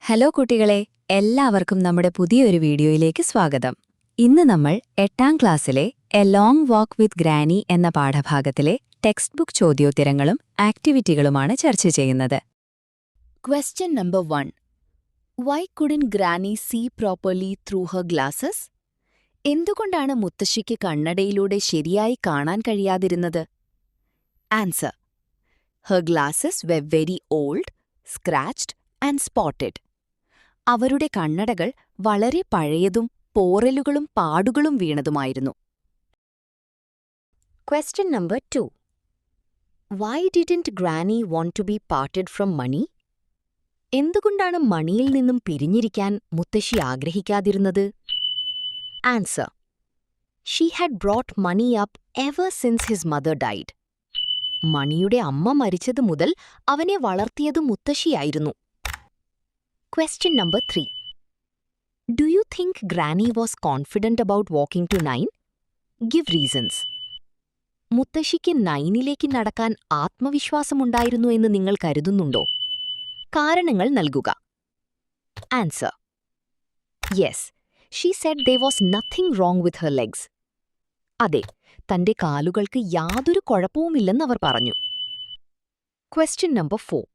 Hello കുട്ടികളെ, എല്ലാവർക്കും നമ്മുടെ പുതിയൊരു വീഡിയോയിലേക്ക് സ്വാഗതം. ഇന്ന് നമ്മൾ 8ാം ക്ലാസ്സിലെ A long walk with granny എന്ന പാഠഭാഗത്തിലെ ടെക്സ്റ്റ് ബുക്ക് ചോദ്യോത്തരങ്ങളും ആക്ടിവിറ്റികളുമാണ് ചർച്ച ചെയ്യുന്നത്. Question number 1. Why couldn't Granny see properly through her glasses? എന്തുകൊണ്ടാണ് മുത്തശ്ശിക്ക് കണ്ണടയിലൂടെ ശരിയായി കാണാൻ കഴിയാതിരുന്നത്? Answer. Her glasses were very old, scratched and spotted. അവരുടെ കണ്ണടകൾ വളരെ പഴയതും പോറലുകളും പാടുകളും വീണതുമായിരുന്നു. Question number 2. Why didn't Granny want to be parted from money? എന്തുകൊണ്ടാണ് മണിയിൽ നിന്നും പിരിഞ്ഞിരിക്കാൻ മുത്തശ്ശി ആഗ്രഹിക്കാതിരുന്നത്? Answer. She had brought money up ever since his mother died. മണിയുടെ അമ്മ മരിച്ചതു മുതൽ അവനെ വളർത്തിയത് മുത്തശ്ശിയായിരുന്നു. Question number 3. Do you think Granny was confident about walking to 9? Give reasons. മുത്തശ്ശിക്ക് 9ലേക്ക് നടക്കാൻ ആത്മവിശ്വാസമുണ്ടായിരുന്നു എന്ന് നിങ്ങൾ കരുതുന്നുണ്ടോ? കാരണങ്ങൾ നൽകുക. Answer. Yes, she said there was nothing wrong with her legs. അതെ, തന്റെ കാലുകൾക്ക് യാതൊരു കുഴപ്പവുമില്ലെന്ന് അവർ പറഞ്ഞു. Question number 4.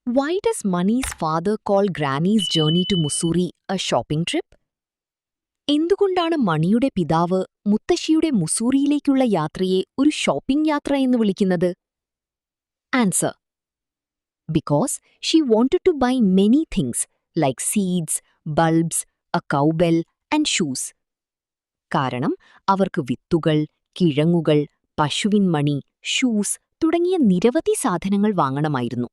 Why does Mani's father call Granny's journey to Mussoorie a shopping trip? എന്തുകൊണ്ടാണ് മണിയുടെ പിതാവ് മുത്തശ്ശിയുടെ മുസൂറിയിലേക്കുള്ള യാത്രയെ ഒരു ഷോപ്പിംഗ് യാത്ര എന്ന് വിളിക്കുന്നത്? Answer. Because she wanted to buy many things like seeds, bulbs, a cowbell and shoes. കാരണം അവർക്ക് വിത്തുകൾ, കിഴങ്ങുകൾ, പശുവിൻ മണി, ഷൂസ് തുടങ്ങിയ നിരവധി സാധനങ്ങൾ വാങ്ങണമായിരുന്നു.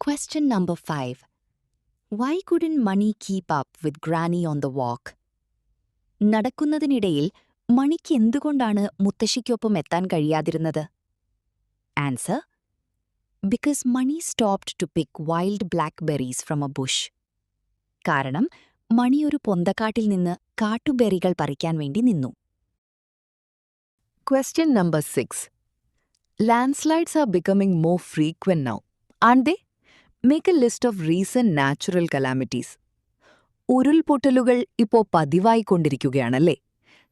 Question number 5. Why couldn't Mani keep up with Granny on the walk? നടക്കുന്നതിനിടയിൽ മണിക്ക് എന്തുകൊണ്ടാണ് മുത്തശ്ശിക്കൊപ്പം എത്താൻ കഴിയാതിരുന്നത്? Answer. Because Mani stopped to pick wild blackberries from a bush. കാരണം മണി ഒരു പൊന്തക്കാട്ടിൽ നിന്ന് കാട്ടുബെറികൾ പറിക്കാൻ വേണ്ടി നിന്നു. Question number 6. Landslides are becoming more frequent now, aren't they? Make a list of recent natural calamities. ഉരുൾപൊട്ടലുകൾ ഇപ്പോൾ പതിവായിക്കൊണ്ടിരിക്കുകയാണല്ലേ?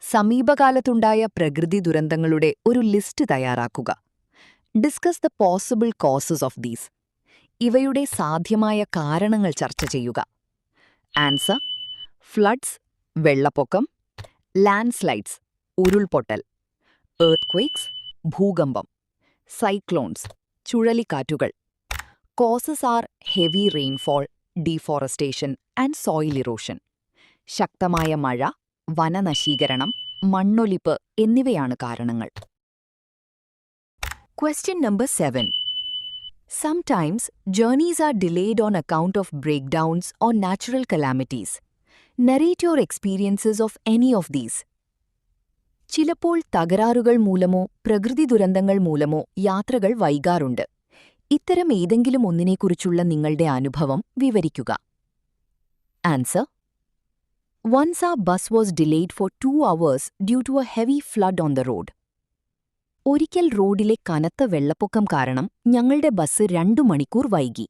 സമീപകാലത്തുണ്ടായ പ്രകൃതി ദുരന്തങ്ങളുടെ ഒരു ലിസ്റ്റ് തയ്യാറാക്കുക. Discuss the possible causes of these. ഇവയുടെ സാധ്യമായ കാരണങ്ങൾ ചർച്ച ചെയ്യുക. ആൻസർ: ഫ്ലഡ്സ്, വെള്ളപ്പൊക്കം; ലാൻഡ്സ്ലൈഡ്സ്, ഉരുൾപൊട്ടൽ; എർത്ത്ക്വേക്സ്, ഭൂകമ്പം; cyclones, ചുഴലിക്കാറ്റുകൾ. Causes are heavy rainfall, deforestation and soil erosion. ശക്തമായ മഴ, വനനശീകരണം, മണ്ണൊലിപ്പ് എന്നിവയാണ് കാരണങ്ങൾ. Question number 7. Sometimes journeys are delayed on account of breakdowns or natural calamities. Narrate your experiences of any of these. ചിലപ്പോൾ തകരാറുകൾ മൂലമോ പ്രകൃതി ദുരന്തങ്ങൾ മൂലമോ യാത്രകൾ വൈകാറുണ്ട്. ഇത്തരം ഏതെങ്കിലും ഒന്നിനെക്കുറിച്ചുള്ള നിങ്ങളുടെ അനുഭവം വിവരിക്കുക. Answer: Once our bus was delayed for 2 hours due to a heavy flood on the road. ഒരിക്കൽ റോഡിലെ കനത്ത വെള്ളപ്പൊക്കം കാരണം ഞങ്ങളുടെ ബസ് 2 മണിക്കൂർ വൈകി.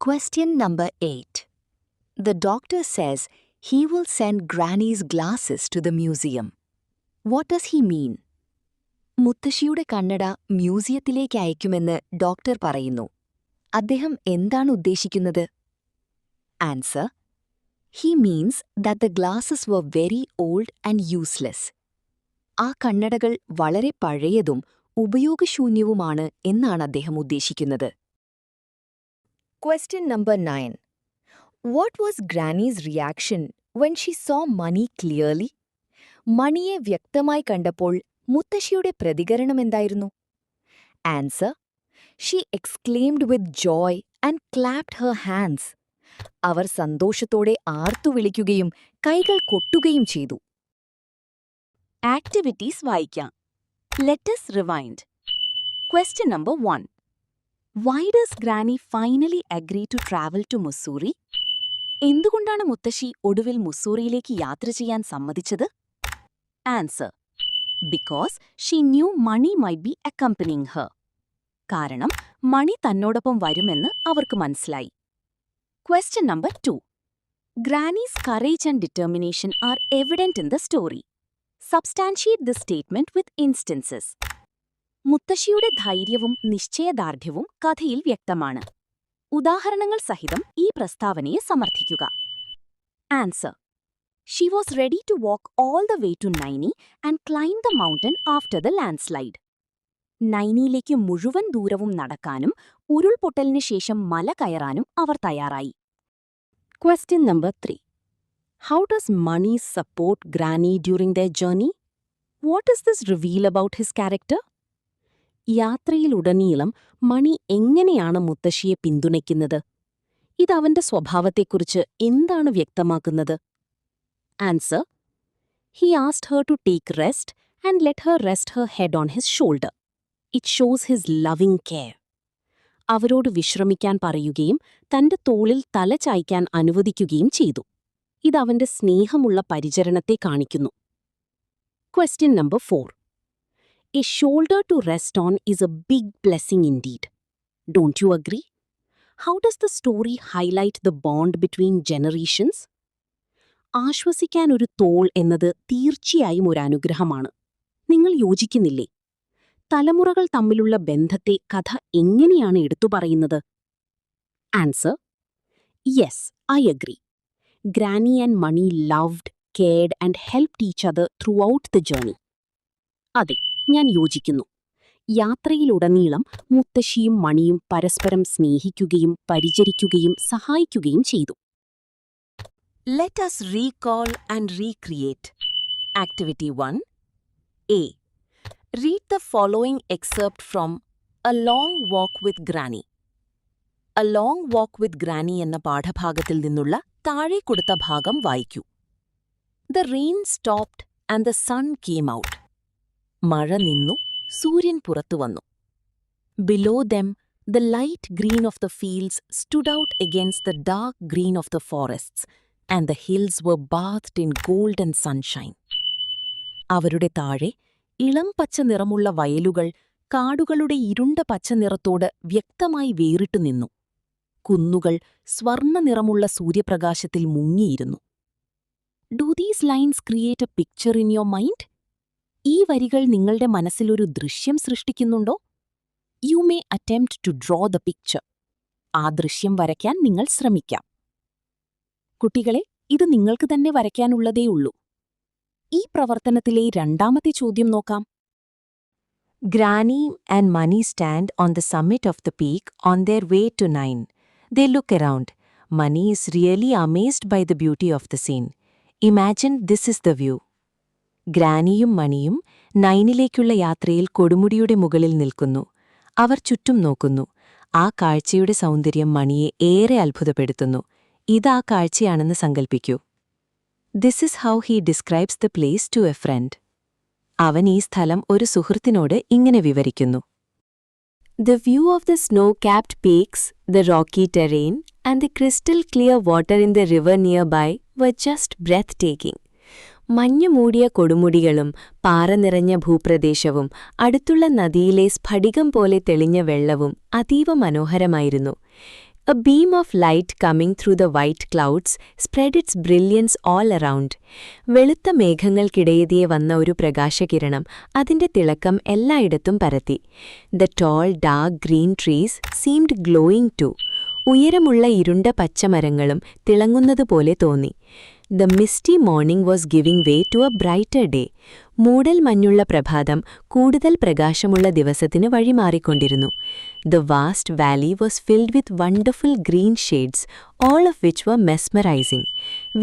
Question number 8. The doctor says he will send Granny's glasses to the museum. What does he mean? മുത്തശ്ശിയുടെ കണ്ണട മ്യൂസിയത്തിലേക്ക് അയക്കുമെന്ന് ഡോക്ടർ പറയുന്നു. അദ്ദേഹം എന്താണ് ഉദ്ദേശിക്കുന്നത്? Answer: He means that the glasses were very old and useless. ആ കണ്ണടകൾ വളരെ പഴയതും ഉപയോഗശൂന്യവുമാണ് എന്നാണ് അദ്ദേഹം ഉദ്ദേശിക്കുന്നത്. Question number 9. What was Granny's reaction when she saw Mani clearly? മണിയെ വ്യക്തമായി കണ്ടപ്പോൾ മുത്തശ്ശിയുടെ പ്രതികരണം എന്തായിരുന്നു? Answer: She exclaimed with joy and clapped her hands. അവർ സന്തോഷത്തോടെ ആർത്തുവിളിക്കുകയും കൈകൾ കൊട്ടുകയും ചെയ്തു. ആക്ടിവിറ്റീസ് വായിക്കാം. Let us rewind. Question number 1. Why does Granny finally agree to travel to Mussoorie? എന്തുകൊണ്ടാണ് മുത്തശ്ശി ഒടുവിൽ മുസ്സൂറിയിലേക്ക് യാത്ര ചെയ്യാൻ സമ്മതിച്ചത്? Answer: Because she knew Mani might be accompanying her. കാരണം മണി തന്നോടൊപ്പം വരുമെന്ന് അവർക്ക് മനസ്സിലായി. Question number 2. Granny's courage and determination are evident in the story. Substantiate this statement with instances. മുത്തശ്ശിയുടെ ധൈര്യവും നിശ്ചയദാർഢ്യവും കഥയിൽ വ്യക്തമാണ്. ഉദാഹരണങ്ങൾ സഹിതം ഈ പ്രസ്താവനയെ സമർത്ഥിക്കുക. Answer: She was ready to walk all the way to Naini and climb the mountain after the landslide. നൈനിയിലേക്ക് മുഴുവൻ ദൂരവും നടക്കാനും ഉരുൾപൊട്ടലിന് ശേഷം മല കയറാനും അവർ തയ്യാറായി. Question number 3. How does Mani support Granny during their journey? What does this reveal about his character? യാത്രയിലുടനീളം മണി എങ്ങനെയാണ് മുത്തശ്ശിയെ പിന്തുണയ്ക്കുന്നത്? ഇത് അവന്റെ സ്വഭാവത്തെക്കുറിച്ച് എന്താണ് വ്യക്തമാക്കുന്നത്? Answer: He asked her to take rest and let her rest her head on his shoulder. It shows his loving care. അവരോട് വിശ്രമിക്കാൻ പറയുകയും തന്റെ തോളിൽ തല ചായ്ക്കാൻ അനുവദിക്കുകയും ചെയ്തു. ഇത് അവന്റെ സ്നേഹമുള്ള പരിചരണത്തെ കാണിക്കുന്നു. Question number 4. A shoulder to rest on is a big blessing indeed. Don't you agree? How does the story highlight the bond between generations? ആശ്വസിക്കാൻ ഒരു തോൾ എന്നത് തീർച്ചയായും ഒരു അനുഗ്രഹമാണ്. നിങ്ങൾ യോജിക്കുന്നില്ലേ? തലമുറകൾ തമ്മിലുള്ള ബന്ധത്തെ കഥ എങ്ങനെയാണ് എടുത്തുപറയുന്നത്? Answer: Yes, I agree. Granny and Mani loved, cared and helped each other throughout the journey. അതെ, ഞാൻ യോജിക്കുന്നു. യാത്രയിലുടനീളം മുത്തശ്ശിയും മണിയും പരസ്പരം സ്നേഹിക്കുകയും പരിചരിക്കുകയും സഹായിക്കുകയും ചെയ്തു. Let us recall and recreate. Activity 1. A. Read the following excerpt from A Long Walk with Granny. A Long Walk with Granny എന്ന പാഠഭാഗത്തിൽ നിന്നുള്ള താഴെ കൊടുത്ത ഭാഗം വായിക്കൂ. The rain stopped and the sun came out. മഴ നിന്നു, സൂര്യൻ പുറത്തു വന്നു. Below them, the light green of the fields stood out against the dark green of the forests, and the hills were bathed in golden sunshine. അവരുടെ താഴെ ഇളം പച്ച നിറമുള്ള വയലുകൾ കാടുകളുടെ ഇരുണ്ട പച്ച നിറത്തോട് വ്യക്തമായി വേറിട്ടു നിന്നു. കുന്നുകൾ സ്വർണ്ണ നിറമുള്ള സൂര്യപ്രകാശത്തിൽ മുങ്ങിയിരുന്നു. Do these lines create a picture in your mind? ഈ വരികൾ നിങ്ങളുടെ മനസ്സിലൊരു ദൃശ്യം സൃഷ്ടിക്കുന്നുണ്ടോ? You may attempt to draw the picture. ആ ദൃശ്യം വരയ്ക്കാൻ നിങ്ങൾ ശ്രമിക്കാം. കുട്ടികളെ, ഇത് നിങ്ങൾക്ക് തന്നെ വരയ്ക്കാനുള്ളതേയുള്ളൂ. ഈ പ്രവർത്തനത്തിലെ രണ്ടാമത്തെ ചോദ്യം നോക്കാം. Granny and Mani stand on the summit of the peak on their way to Nain. They look around. Mani is really amazed by the beauty of the scene. Imagine this is the view. ഗ്രാനിയും മണിയും നൈനിലേക്കുള്ള യാത്രയിൽ കൊടുമുടിയുടെ മുകളിൽ നിൽക്കുന്നു. അവർ ചുറ്റും നോക്കുന്നു. ആ കാഴ്ചയുടെ സൗന്ദര്യം മണിയെ ഏറെ അത്ഭുതപ്പെടുത്തുന്നു. ഇതാ കാഴ്ചയാണെന്ന് സങ്കൽപ്പിക്കൂ. This is how he describes the place to a friend. അവൻ ഈ സ്ഥലം ഒരു സുഹൃത്തിനോട് ഇങ്ങനെ വിവരിക്കുന്നു. The view of the snow-capped peaks, the rocky terrain, and the crystal-clear water in the river nearby were just breathtaking. മഞ്ഞുമൂടിയ കൊടുമുടികളും പാറ നിറഞ്ഞ ഭൂപ്രദേശവും അടുത്തുള്ള നദിയിലെ സ്ഫടികം പോലെ തെളിഞ്ഞ വെള്ളവും അതീവ മനോഹരമായിരുന്നു. A beam of light coming through the white clouds spread its brilliance all around. വെളുത്ത മേഘങ്ങൾക്കിടയതിയെ വന്ന ഒരു പ്രകാശകിരണം അതിന്റെ തിളക്കം എല്ലായിടത്തും പരത്തി. The tall, dark green trees seemed glowing too. ഉയരമുള്ള ഇരുണ്ട പച്ചമരങ്ങളും തിളങ്ങുന്നതുപോലെ തോന്നി. The misty morning was giving way to a brighter day. മൂടൽ മഞ്ഞുള്ള പ്രഭാതം കൂടുതൽ പ്രകാശമുള്ള ദിവസത്തിന് വഴിമാറിക്കൊണ്ടിരുന്നു. The vast valley was filled with wonderful green shades, all of which were mesmerizing.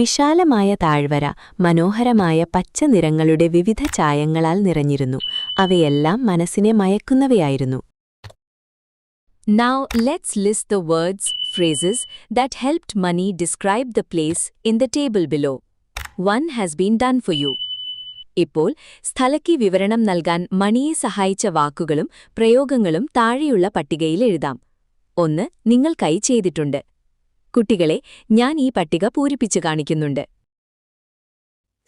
വിശാലമായ താഴ്വര മനോഹരമായ പച്ച നിറങ്ങളുടെ വിവിധ ചായങ്ങളാൽ നിറഞ്ഞിരുന്നു. അവയെല്ലാം മനസ്സിനെ മയക്കുന്നവയായിരുന്നു. Now let's list the words, phrases that helped Mani describe the place in the table below. One has been done for you. ഇപ്പോൾ സ്ഥലക്ക് വിവരണം നൽകാൻ മണിയെ സഹായിച്ച വാക്കുകളും പ്രയോഗങ്ങളും താഴെയുള്ള പട്ടികയിൽ എഴുതാം. 1 നിങ്ങൾക്കായി ചെയ്തിട്ടുണ്ട്. കുട്ടികളെ, ഞാൻ ഈ പട്ടിക പൂരിപ്പിച്ചു കാണിക്കുന്നുണ്ട്.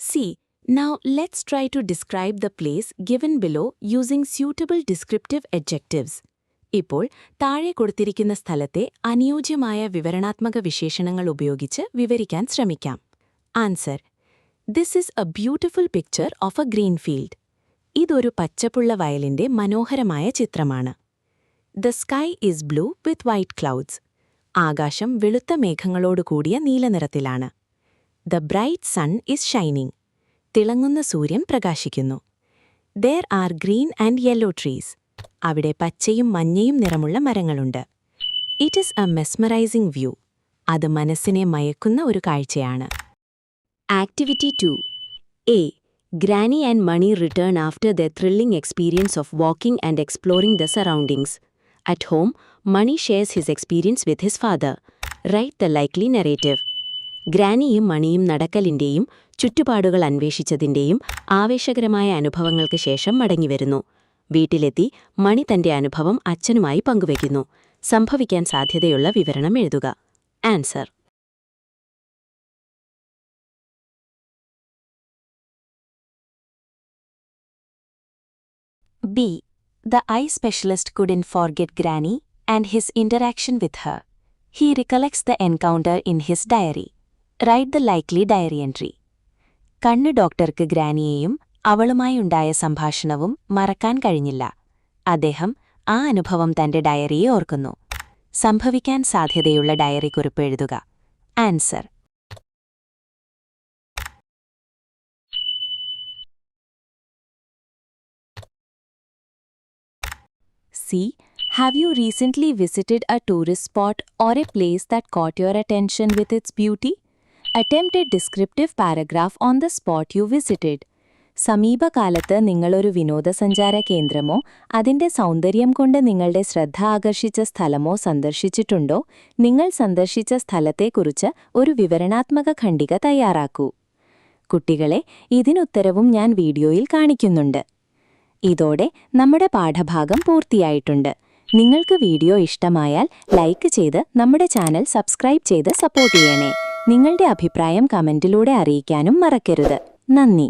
See, now let's try to describe the place given below using suitable descriptive adjectives. ഇപ്പോൾ താഴെ കൊടുത്തിരിക്കുന്ന സ്ഥലത്തെ അനുയോജ്യമായ വിവരണാത്മക വിശേഷണങ്ങൾ ഉപയോഗിച്ച് വിവരിക്കാൻ ശ്രമിക്കാം. Answer: this is a beautiful picture of a green field. ഇതൊരു പച്ചപ്പുള്ള വയലിന്റെ മനോഹരമായ ചിത്രമാണ്. The sky is blue with white clouds. ആകാശം വെളുത്ത മേഘങ്ങളോടുകൂടിയ നീലനിറത്തിലാണ്. The bright sun is shining. തിളങ്ങുന്ന സൂര്യൻ പ്രകാശിക്കുന്നു. There are green and yellow trees. അവിടെ പച്ചയും മഞ്ഞയും നിറമുള്ള മരങ്ങളുണ്ട്. It is a mesmerising view. അത് മനസ്സിനെ മയക്കുന്ന ഒരു കാഴ്ചയാണ്. Activity 2. A. Granny and Mani return after their thrilling experience of walking and exploring the surroundings. At home, Mani shares his experience with his father. Write the likely narrative. ഗ്രാനിയും മണിയും നടക്കലിന്റെയും ചുറ്റുപാടുകൾ അന്വേഷിച്ചതിന്റെയും ആവേശകരമായ അനുഭവങ്ങൾക്ക് ശേഷം മടങ്ങിവരുന്നു. വീട്ടിലെത്തി മണി തന്റെ അനുഭവം അച്ഛനുമായി പങ്കുവയ്ക്കുന്നു. സംഭവിക്കാൻ സാധ്യതയുള്ള വിവരണം എഴുതുക. Answer: B. The eye specialist couldn't forget Granny and his interaction with her. He recollects the encounter in his diary. Write the likely diary entry. കണ്ണ് ഡോക്ടർക്ക് ഗ്രാനിയെയും അവളുമായുണ്ടായ സംഭാഷണവും മറക്കാൻ കഴിഞ്ഞില്ല. അദ്ദേഹം ആ അനുഭവം തന്റെ ഡയറിയെ ഓർക്കുന്നു. സംഭവിക്കാൻ സാധ്യതയുള്ള ഡയറി കുറിപ്പ് എഴുതുക. Answer: C. Have you recently visited a tourist spot or a place that caught your attention with its beauty? Attempt a descriptive paragraph on the spot you visited. സമീപകാലത്ത് നിങ്ങളൊരു വിനോദസഞ്ചാര കേന്ദ്രമോ അതിന്റെ സൗന്ദര്യം കൊണ്ട് നിങ്ങളുടെ ശ്രദ്ധ ആകർഷിച്ച സ്ഥലമോ സന്ദർശിച്ചിട്ടുണ്ടോ? നിങ്ങൾ സന്ദർശിച്ച സ്ഥലത്തെക്കുറിച്ച് ഒരു വിവരണാത്മക ഖണ്ഡിക തയ്യാറാക്കൂ. കുട്ടികളെ, ഇതിനുത്തരവും ഞാൻ വീഡിയോയിൽ കാണിക്കുന്നുണ്ട്. ഇതോടെ നമ്മുടെ പാഠഭാഗം പൂർത്തിയായിട്ടുണ്ട്. നിങ്ങൾക്ക് വീഡിയോ ഇഷ്ടമായാൽ ലൈക്ക് ചെയ്ത് നമ്മുടെ ചാനൽ സബ്സ്ക്രൈബ് ചെയ്ത് സപ്പോർട്ട് ചെയ്യണേ. നിങ്ങളുടെ അഭിപ്രായം കമന്റിലൂടെ അറിയിക്കാനും മറക്കരുത്. നന്ദി.